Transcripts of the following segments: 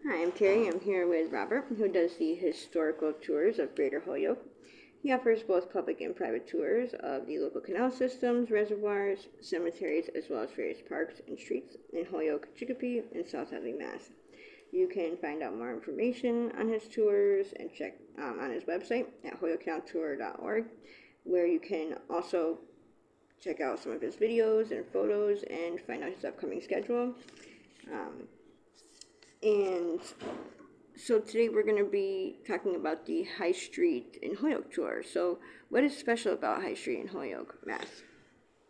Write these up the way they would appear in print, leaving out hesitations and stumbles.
Hi, I'm Terry. I'm here with Robert, who does the historical tours of Greater Holyoke. He offers both public and private tours of the local canal systems, reservoirs, cemeteries, as well as various parks and streets in Holyoke, Chicopee, and South Hadley, Mass. You can find out more information on his tours and check on his website at holyokecanaltour.org, where you can also check out some of his videos and photos and find out his upcoming schedule. Um, and So today we're going to be talking about the High Street in Holyoke tour. So what is special about High Street in Holyoke, Mass?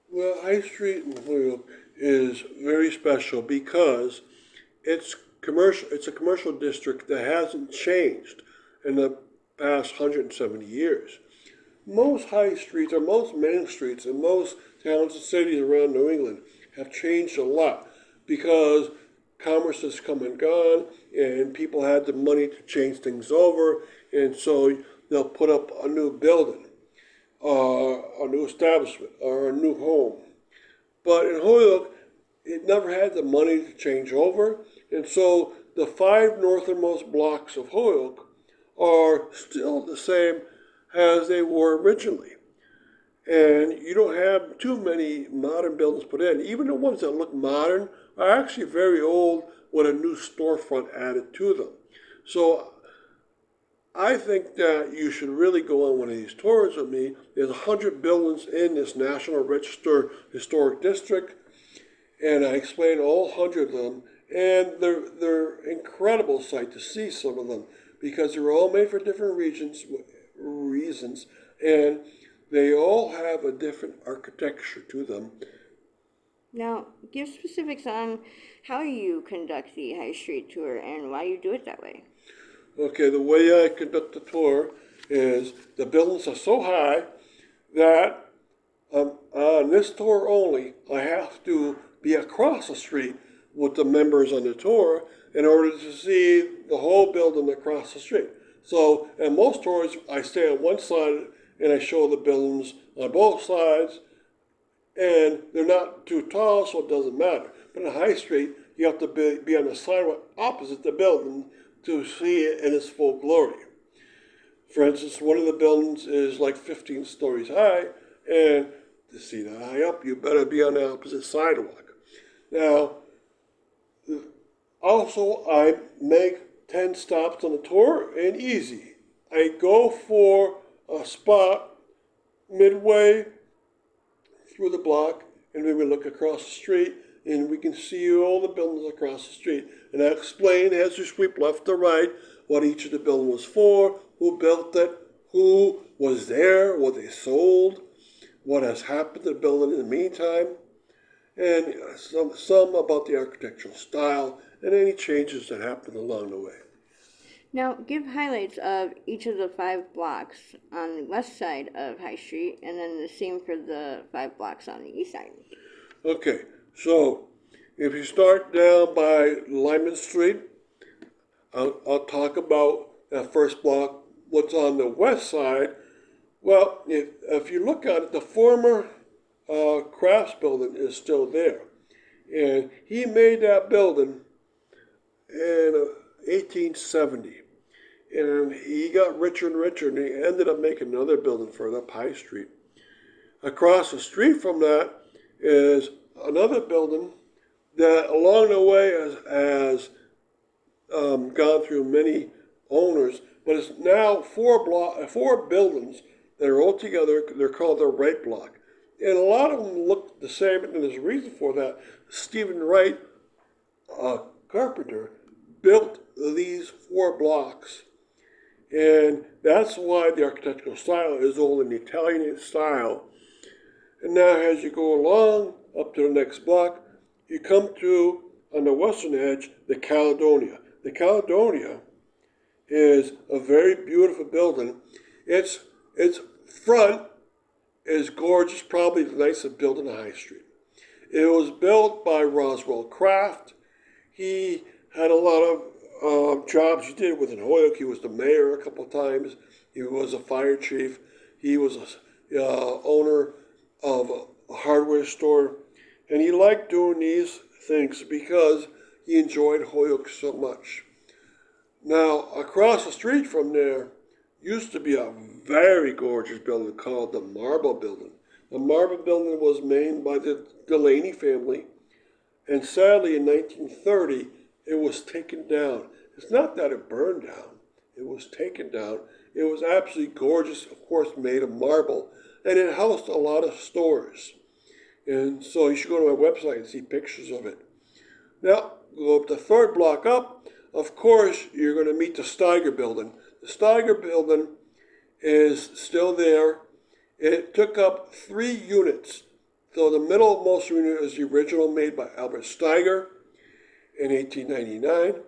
Well, High Street in Holyoke is very special because it's commercial. It's a commercial district that hasn't changed in the past 170 years. Most high streets, or most main streets, in most towns and cities around New England have changed a lot because commerce has come and gone, and people had the money to change things over, and so they'll put up a new building, a new establishment, or a new home. But in Holyoke, it never had the money to change over, and so the five northernmost blocks of Holyoke are still the same as they were originally. And you don't have too many modern buildings put in. Even the ones that look modern are actually very old with a new storefront added to them. So I think that you should really go on one of these tours with me. There's 100 buildings in this National Register Historic District, and I explain all 100 of them. And they're incredible sight to see some of them because they're all made for different reasons, and they all have a different architecture to them. Now, give specifics on how you conduct the High Street tour and why you do it that way. Okay, the way I conduct the tour is the buildings are so high that on this tour only, I have to be across the street with the members on the tour in order to see the whole building across the street. So, in most tours, I stay on one side and I show the buildings on both sides, and they're not too tall, so it doesn't matter. But on High Street, you have to be on the sidewalk opposite the building to see it in its full glory. For instance, one of the buildings is like 15 stories high, and to see that high up, you better be on the opposite sidewalk. Now, also, I make 10 stops on the tour, and easy. I go for a spot midway through the block, and then we look across the street, and we can see all the buildings across the street. And I explain as you sweep left to right what each of the buildings was for, who built it, who was there, what they sold, what has happened to the building in the meantime, and some about the architectural style and any changes that happened along the way. Now, give highlights of each of the 5 blocks on the west side of High Street and then the same for the 5 blocks on the east side. Okay, so if you start down by Lyman Street, I'll talk about that first block. What's on the west side? Well, if you look at it, the former crafts building is still there. And he made that building in 1870. And he got richer and richer, and he ended up making another building further up High Street. Across the street from that is another building that along the way has gone through many owners, but it's now four buildings that are all together. They're called the Wright Block. And a lot of them look the same, and there's a reason for that. Stephen Wright, a carpenter, built these 4 blocks, and that's why the architectural style is all in the Italian style. And now as you go along up to the next block, you come to, on the western edge, the Caledonia. The Caledonia is a very beautiful building. Its front is gorgeous, probably the nicest building on High Street. It was built by Roswell Craft. He had a lot of jobs he did within Holyoke. He was the mayor a couple of times. He was a fire chief. He was a owner of a hardware store. And he liked doing these things because he enjoyed Holyoke so much. Now, across the street from there used to be a very gorgeous building called the Marble Building. The Marble Building was made by the Delaney family, and sadly in 1930 it was taken down. It's not that it burned down, it was taken down. It was absolutely gorgeous, of course, made of marble, and it housed a lot of stores. And so you should go to my website and see pictures of it. Now, go up the third block up. Of course, you're going to meet the Steiger Building. The Steiger Building is still there. It took up 3 units. So the middlemost unit is the original made by Albert Steiger in 1899.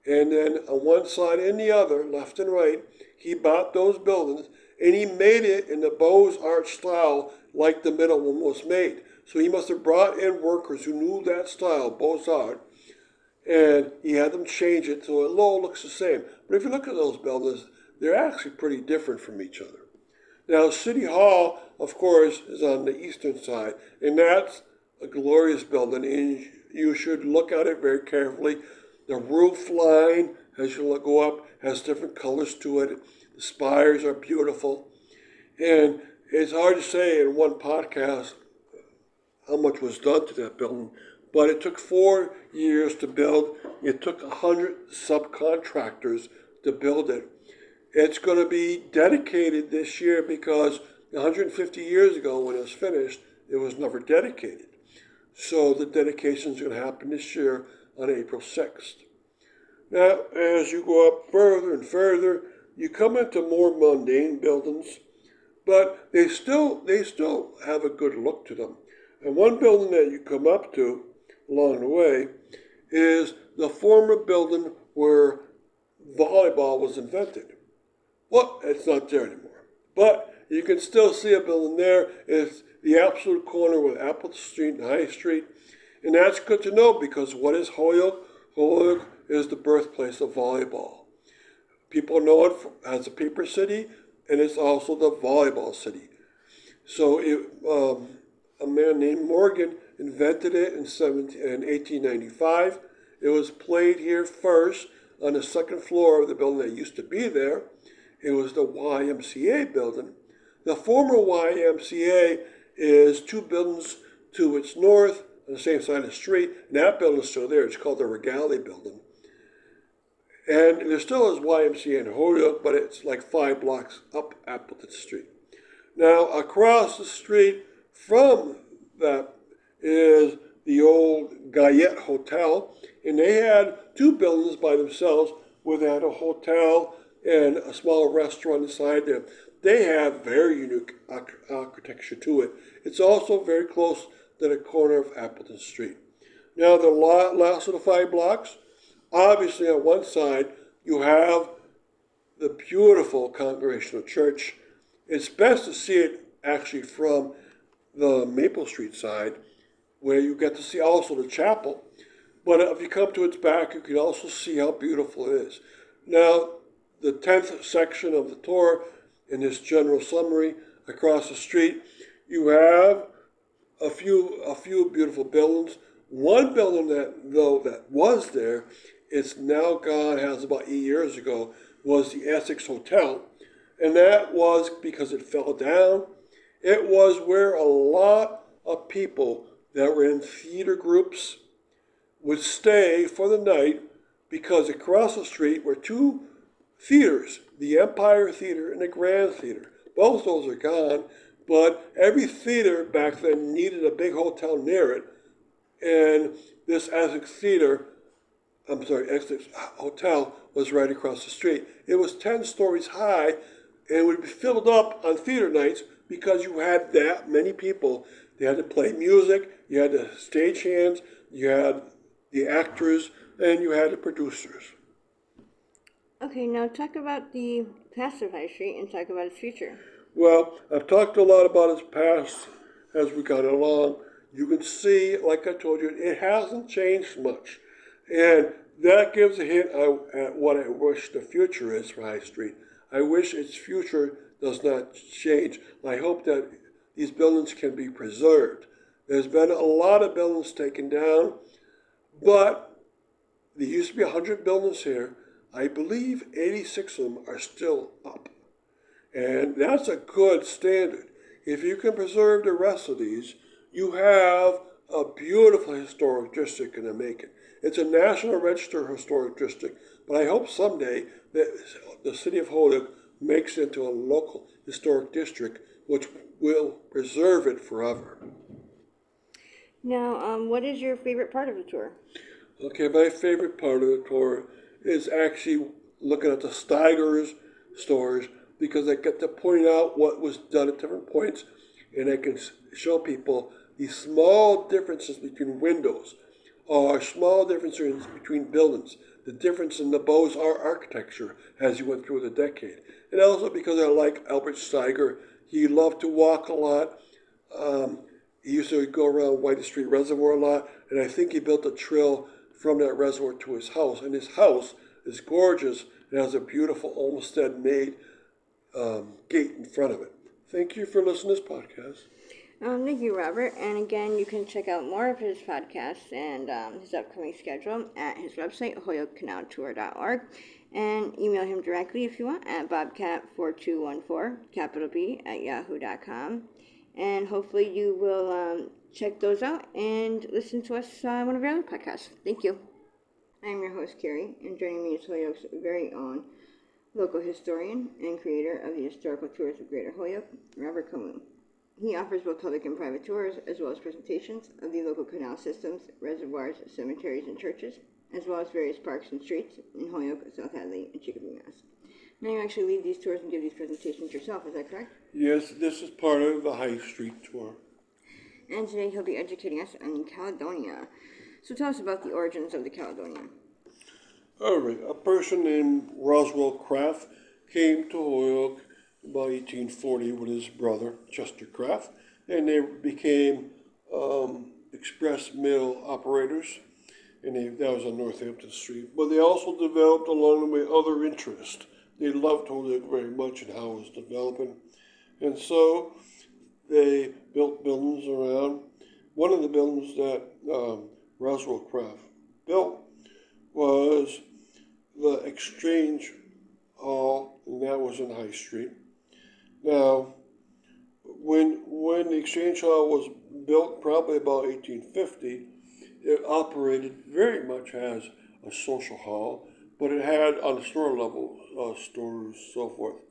And then on one side and the other, left and right, he bought those buildings and he made it in the Beaux-Arts style like the middle one was made. So he must have brought in workers who knew that style, Beaux-Arts, and he had them change it so it all looks the same. But if you look at those buildings, they're actually pretty different from each other. Now, City Hall, of course, is on the eastern side, and that's a glorious building, and you should look at it very carefully. The roof line, as you go up, has different colors to it. The spires are beautiful, and it's hard to say in one podcast how much was done to that building, but it took 4 years to build. It took 100 subcontractors to build it. It's going to be dedicated this year because 150 years ago when it was finished, it was never dedicated. So the dedication is going to happen this year on April 6th. Now, as you go up further and further, you come into more mundane buildings, but they still have a good look to them. And one building that you come up to along the way is the former building where volleyball was invented. Well, it's not there anymore. But you can still see a building there. It's the absolute corner with Appleton Street and High Street. And that's good to know because what is Holyoke? Holyoke is the birthplace of volleyball. People know it as a paper city, and it's also the volleyball city. So a man named Morgan invented it in 1895. It was played here first on the second floor of the building that used to be there. It was the YMCA building. The former YMCA is 2 buildings to its north on the same side of the street, and that building is still there. It's called the Regali Building. And there still is YMCA in Holyoke, but it's like 5 blocks up Appleton Street. Now, across the street from that is the old Guyette Hotel, and they had 2 buildings by themselves where they had a hotel and a small restaurant inside there. They have very unique architecture to it. It's also very close to the corner of Appleton Street. Now, the last of the 5 blocks, obviously on one side, you have the beautiful Congregational Church. It's best to see it actually from the Maple Street side, where you get to see also the chapel. But if you come to its back, you can also see how beautiful it is. Now, the 10th section of the tour, in this general summary, across the street, you have a few beautiful buildings. One building that was there, it's now gone, has about 8 years ago, was the Essex Hotel. And that was because it fell down. It was where a lot of people that were in theater groups would stay for the night because across the street were 2 theaters, the Empire Theater and the Grand Theater. Both those are gone, but every theater back then needed a big hotel near it, and this Essex Hotel was right across the street. It was 10 stories high, and it would be filled up on theater nights because you had that many people. They had to play music, you had the stagehands, you had the actors, and you had the producers. Okay, now talk about the past of High Street and talk about its future. Well, I've talked a lot about its past as we got along. You can see, like I told you, it hasn't changed much. And that gives a hint at what I wish the future is for High Street. I wish its future does not change. I hope that these buildings can be preserved. There's been a lot of buildings taken down, but there used to be 100 buildings here, I believe 86 of them are still up. And that's a good standard. If you can preserve the rest of these, you have a beautiful historic district in the making. It's a National Register historic district, but I hope someday that the city of Holyoke makes it into a local historic district, which will preserve it forever. Now, what is your favorite part of the tour? Okay, my favorite part of the tour is actually looking at the Steigers stores because I get to point out what was done at different points, and I can show people these small differences between windows or small differences between buildings, the difference in the Beaux Arts architecture as you went through the decade. And also because I like Albert Steiger. He loved to walk a lot. He used to go around White Street Reservoir a lot, and I think he built a trail from that reservoir to his house. And his house is gorgeous. It has a beautiful Olmsted-made gate in front of it. Thank you for listening to this podcast. Thank you, Robert. And again, you can check out more of his podcasts and his upcoming schedule at his website, holyokecanaltour.org, and email him directly if you want at bobcat4214, capital B, at yahoo.com. And hopefully you will check those out and listen to us on one of our other podcasts. Thank you. I'm your host, Carrie, and joining me is Holyoke's very own local historian and creator of the historical tours of Greater Holyoke, Robert Camus. He offers both public and private tours, as well as presentations of the local canal systems, reservoirs, cemeteries, and churches, as well as various parks and streets in Holyoke, South Hadley, and Chicopee, Mass. Now you actually lead these tours and give these presentations yourself, is that correct? Yes, this is part of the High Street tour. And today he'll be educating us on Caledonia. So tell us about the origins of the Caledonia. All right, a person named Roswell Craft came to Holyoke about 1840 with his brother, Chester Craft, and they became express mail operators, and that was on Northampton Street. But they also developed along the way other interests. They loved Holyoke very much and how it was developing. And so they built buildings around. One of the buildings that Roswell Craft built was the Exchange Hall, and that was in High Street. Now, when the Exchange Hall was built, probably about 1850, it operated very much as a social hall, but it had on the store level stores, so forth.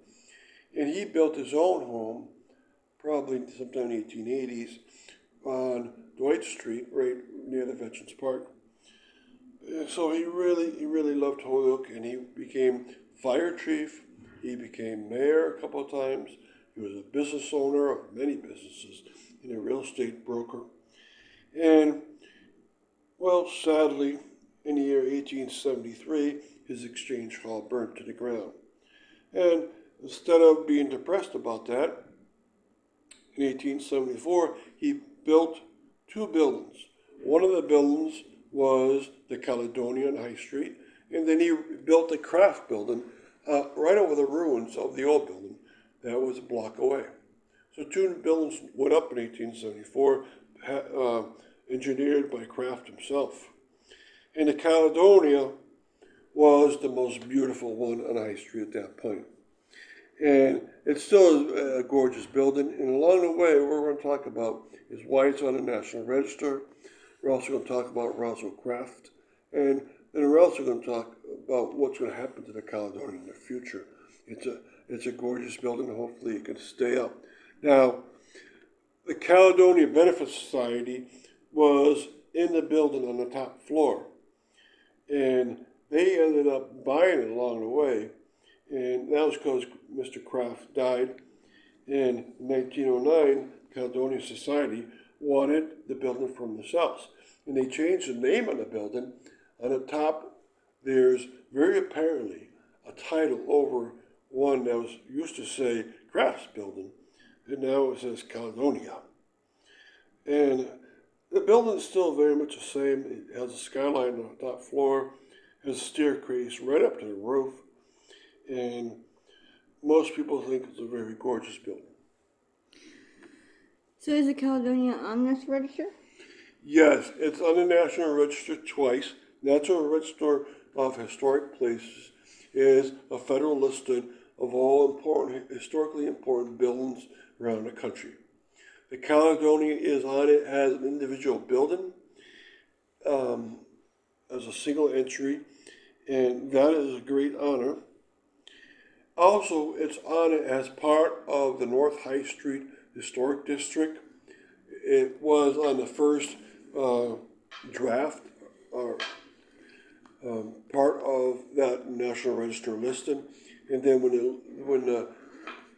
And he built his own home, probably sometime in the 1880s, on Dwight Street, right near the Veterans Park. And so he really loved Holyoke, and he became fire chief. He became mayor a couple of times. He was a business owner of many businesses and a real estate broker. And, well, sadly, in the year 1873, his exchange hall burned to the ground. And instead of being depressed about that, in 1874, he built two buildings. One of the buildings was the Caledonia on High Street, and then he built a craft building right over the ruins of the old building that was a block away. So two buildings went up in 1874, engineered by Craft himself. And the Caledonia was the most beautiful one on High Street at that point. And it's still a gorgeous building. And along the way, what we're going to talk about is why it's on the National Register. We're also going to talk about Roswell Craft. And then we're also going to talk about what's going to happen to the Caledonia in the future. It's a gorgeous building. Hopefully it can stay up. Now, the Caledonia Benefit Society was in the building on the top floor. And they ended up buying it along the way. And that was because Mr. Craft died. In 1909, Caledonia Society wanted the building from themselves. And they changed the name on the building. On the top, there's very apparently a title over one that was used to say Craft's Building, and now it says Caledonia. And the building is still very much the same. It has a skyline on the top floor, has a staircase right up to the roof, and most people think it's a very gorgeous building. So is the Caledonia on this register? Yes, it's on the National Register twice. National Register of Historic Places is a federal listing of all historically important buildings around the country. The Caledonia is on it as an individual building, as a single entry, and that is a great honor. Also, it's on it as part of the North High Street Historic District. It was on the first draft or part of that National Register listing, and then when the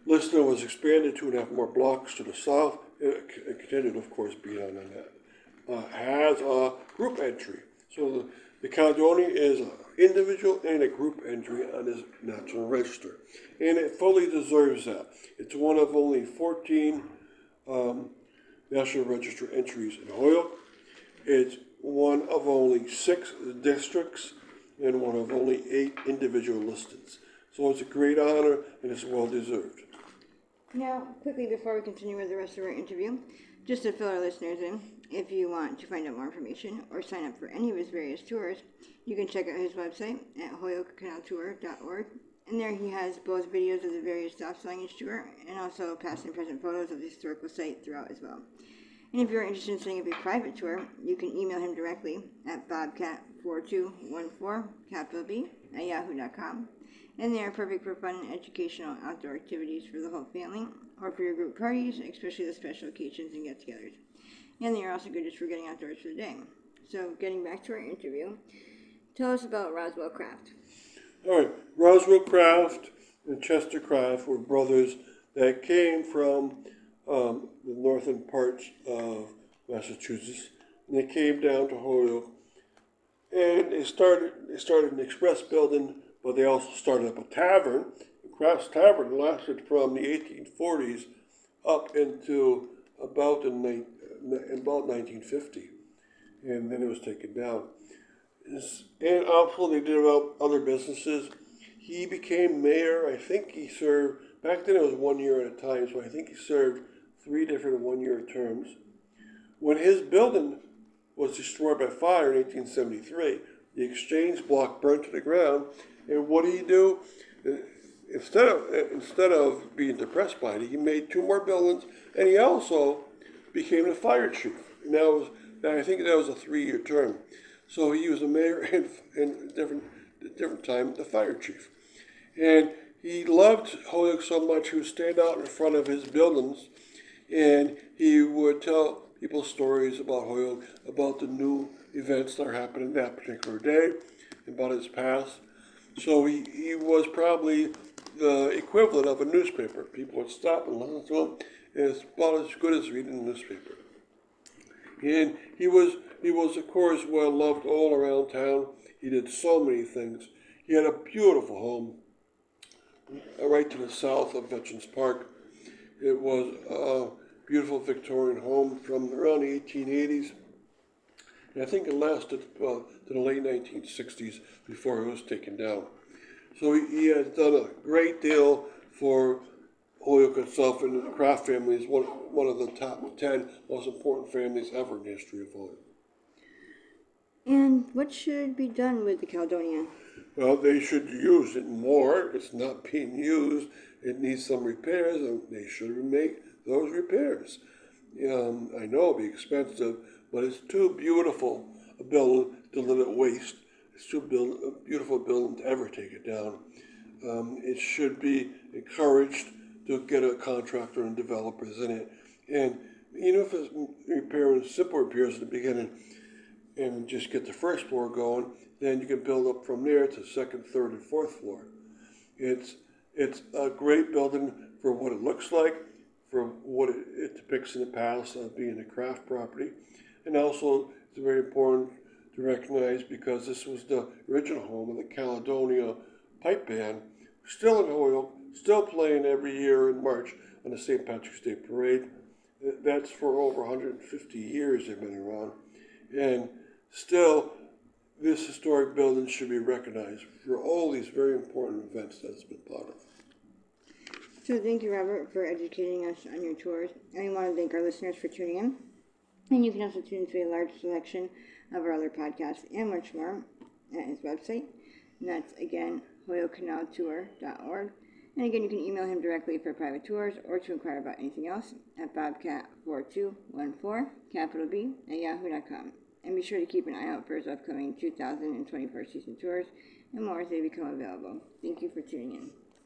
listing was expanded 2.5 more blocks to the south, it continued, of course, being on that. Has a group entry, so the Caledonia is an individual and a group entry on this National Register, and it fully deserves that. It's one of only 14 National Register entries in Holyoke. It's one of only 6 districts and one of only 8 individual listings. So it's a great honor and it's well deserved. Now, quickly before we continue with the rest of our interview, just to fill our listeners in, if you want to find out more information or sign up for any of his various tours, you can check out his website at holyokecanaltour.org. And there he has both videos of the various stops along each tour and also past and present photos of the historical site throughout as well. And if you're interested in setting up a private tour, you can email him directly at bobcat4214, capital B, at yahoo.com. And they are perfect for fun and educational outdoor activities for the whole family or for your group parties, especially the special occasions and get-togethers. And they are also good just for getting outdoors for the day. So getting back to our interview, tell us about Roswell Craft. All right, Roswell Craft and Chester Craft were brothers that came from the northern parts of Massachusetts, and they came down to Holyoke, and they started an express building, but they also started up a tavern. Craft's Tavern lasted from the 1840s up into about 1950, and then it was taken down. And also they did other businesses. He became mayor. I think he served, back then it was 1 year at a time, so I think he served 3 different 1-year terms. When his building was destroyed by fire in 1873, the exchange block burned to the ground, and what did he do? Instead of being depressed by it, he made 2 more buildings, and he also became the fire chief. And I think that was a 3-year term. So he was a mayor and different time the fire chief. And he loved Holyoke so much he would stand out in front of his buildings and he would tell people stories about Holyoke, about the new events that are happening that particular day, about his past. So he was probably the equivalent of a newspaper. People would stop and listen to him, and it's about as good as reading a newspaper. And he was of course well loved all around town. He did so many things. He had a beautiful home right to the south of Veterans Park. It was a beautiful Victorian home from around the 1880s. And I think it lasted to the late 1960s before it was taken down. So he has done a great deal for Holyoke itself, and the Craft family is one of the top 10 most important families ever in the history of Holyoke. And what should be done with the Caledonia? Well, they should use it more. It's not being used. It needs some repairs, and they should make those repairs. I know it'll be expensive, but it's too beautiful a building to let it waste. It's too beautiful a building to ever take it down. It should be encouraged to get a contractor and developers in it. And even if it's repairing simple repairs at the beginning and just get the first floor going, then you can build up from there to second, third, and fourth floor. It's a great building for what it looks like, for what it depicts in the past of being a craft property. And also, it's very important to recognize because this was the original home of the Caledonia pipe band, still in Holyoke, still playing every year in March on the St. Patrick's Day Parade. That's for over 150 years they've been around. And still, this historic building should be recognized for all these very important events that it's been part of. So thank you, Robert, for educating us on your tours. And we want to thank our listeners for tuning in. And you can also tune into a large selection of our other podcasts and much more at his website. And that's, again, holyokecanaltour.org. And again, you can email him directly for private tours or to inquire about anything else at bobcat4214, capital B, at yahoo.com. And be sure to keep an eye out for his upcoming 2024 season tours and more as they become available. Thank you for tuning in.